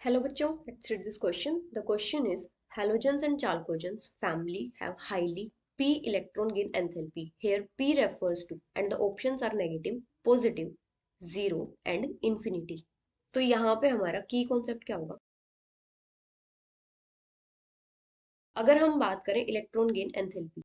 Hello bachcho, let's read this question. The question is halogens and chalcogens family have highly p electron gain enthalpy. Here p refers to and the options are negative, positive, 0 and infinity. तो यहाँ पे हमारा की concept क्या होगा? अगर हम बात करें इलेक्ट्रॉन गेन एंथैल्पी,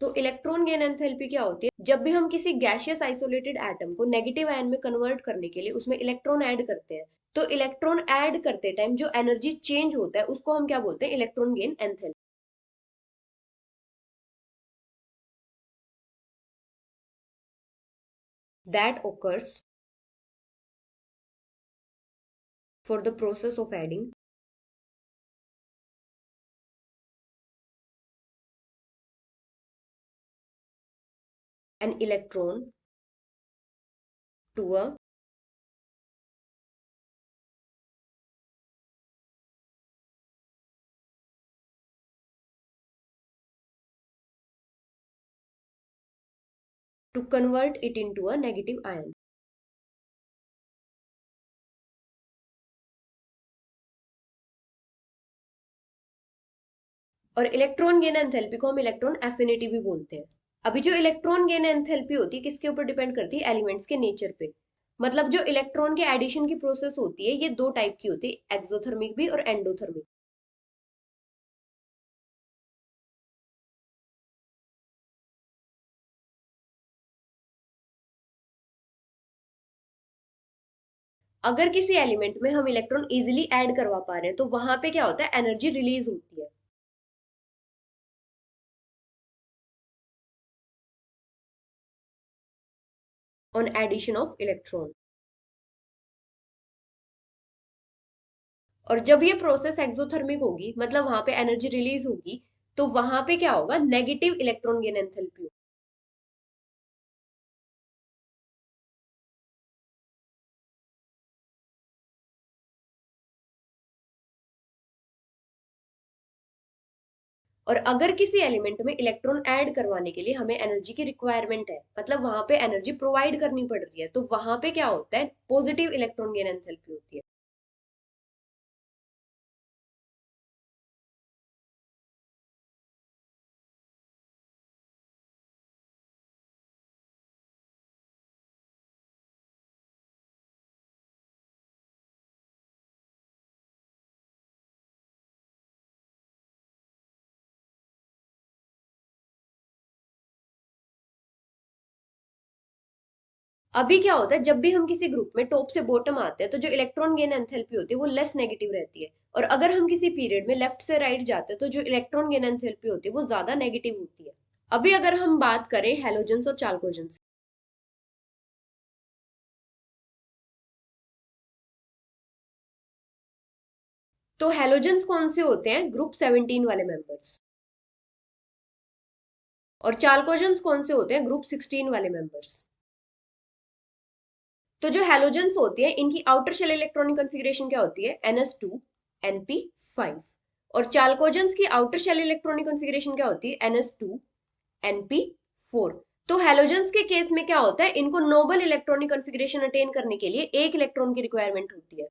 तो इलेक्ट्रॉन गेन एंथैल्पी क्या होती है? जब भी हम किसी गैशियस आइसोलेटेड एटम को नेगेटिव आयन में कन्वर्ट करने के लिए उसमें इलेक्ट्रॉन ऐड करते हैं, तो इलेक्ट्रॉन ऐड करते टाइम जो एनर्जी चेंज होता है उसको हम क्या बोलते हैं? Electron gain enthalpy. That occurs for the process of adding an electron to a to convert it into a negative ion. और इलेक्ट्रॉन गेन एंथैल्पी को हम इलेक्ट्रॉन एफिनिटी भी बोलते हैं. अभी जो इलेक्ट्रॉन गेन एंथैल्पी होती है किसके ऊपर डिपेंड करती है? एलिमेंट्स के नेचर पे. मतलब जो इलेक्ट्रॉन के एडिशन की प्रोसेस होती है ये दो टाइप की होती है, एक्सोथर्मिक भी और एंडोथर्मिक. अगर किसी एलिमेंट में हम इलेक्ट्रॉन इजीली ऐड करवा पा रहे हैं तो वहां पे क्या होता है? एनर्जी रिलीज होती है ऑन एडिशन ऑफ इलेक्ट्रॉन. और जब ये प्रोसेस एक्सोथर्मिक होगी मतलब वहां पे एनर्जी रिलीज होगी, तो वहां पे क्या होगा? Negative electron gain enthalpy. और अगर किसी एलिमेंट में इलेक्ट्रॉन ऐड करवाने के लिए हमें एनर्जी की रिक्वायरमेंट है, मतलब वहां पे एनर्जी प्रोवाइड करनी पड़ रही है, तो वहां पे क्या होता है? पॉजिटिव इलेक्ट्रॉन गेन एंथैल्पी होती है. अभी क्या होता है? जब भी हम किसी ग्रुप में टॉप से बॉटम आते हैं तो जो इलेक्ट्रॉन गेन एंथैल्पी होती है वो लेस नेगेटिव रहती है. और अगर हम किसी पीरियड में लेफ्ट से राइट जाते हैं तो जो इलेक्ट्रॉन गेन एंथैल्पी होती है वो ज्यादा नेगेटिव होती है. अभी अगर हम बात करें हेलोजेंस और चाल्कोजेंस, तो हेलोजेंस कौन से होते हैं? ग्रुप 17 वाले मेंबर्स. और चाल्कोजेंस कौन से होते हैं? ग्रुप 16 वाले मेंबर्स. तो जो हेलोजेंस होती है इनकी आउटर शेल इलेक्ट्रॉनिक कॉन्फ़िगरेशन क्या होती है? NS2 NP5. और चाल्कोजेंस की आउटर शेल इलेक्ट्रॉनिक कॉन्फ़िगरेशन क्या होती है? NS2 NP4. तो हेलोजेंस के केस में क्या होता है? इनको नोबल इलेक्ट्रॉनिक कॉन्फ़िगरेशन अटेन करने के लिए एक इलेक्ट्रॉन की रिक्वायरमेंट होती है.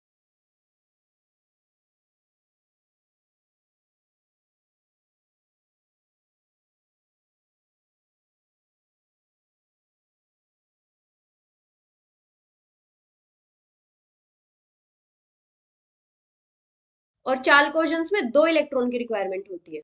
और चाल्कोजेंस में दो इलेक्ट्रॉन की रिक्वायरमेंट होती है.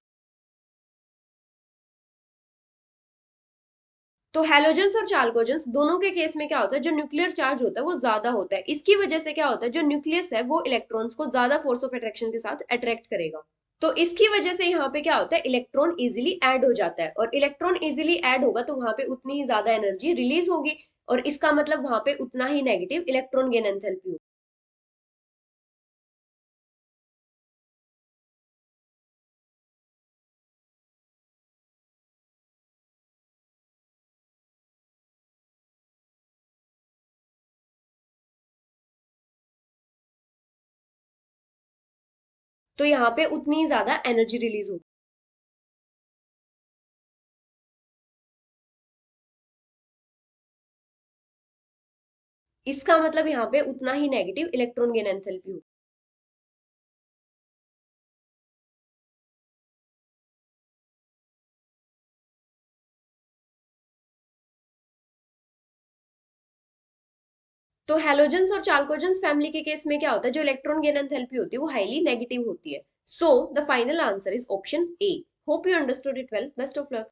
तो हेलोजेंस और चाल्कोजेंस दोनों के केस में क्या होता है? जो न्यूक्लियर चार्ज होता है वो ज्यादा होता है. इसकी वजह से क्या होता है? जो न्यूक्लियस है वो इलेक्ट्रॉन्स को ज्यादा फोर्स ऑफ अट्रैक्शन के साथ अट्रैक्ट करेगा. तो इसकी वजह से यहाँ पे क्या होता है? इलेक्ट्रॉन इजीली ऐड हो जाता है. और इलेक्ट्रॉन इजीली ऐड होगा तो वहां पे उतनी ही ज्यादा एनर्जी रिलीज होगी. और इसका मतलब वहां पे उतना ही नेगेटिव इलेक्ट्रॉन गेन एंथैल्पी होगी. तो यहाँ पे उतनी ही ज्यादा एनर्जी रिलीज होगी. इसका मतलब यहाँ पे उतना ही नेगेटिव इलेक्ट्रॉन गेन एंथैल्पी होगी। तो हैलोजेंस और चाल्कोजेंस फैमिली के केस में क्या होता है, जो इलेक्ट्रॉन गेन एंथैल्पी होती है वो हाईली नेगेटिव होती है। So the final answer is option A. Hope you understood it well. Best of luck.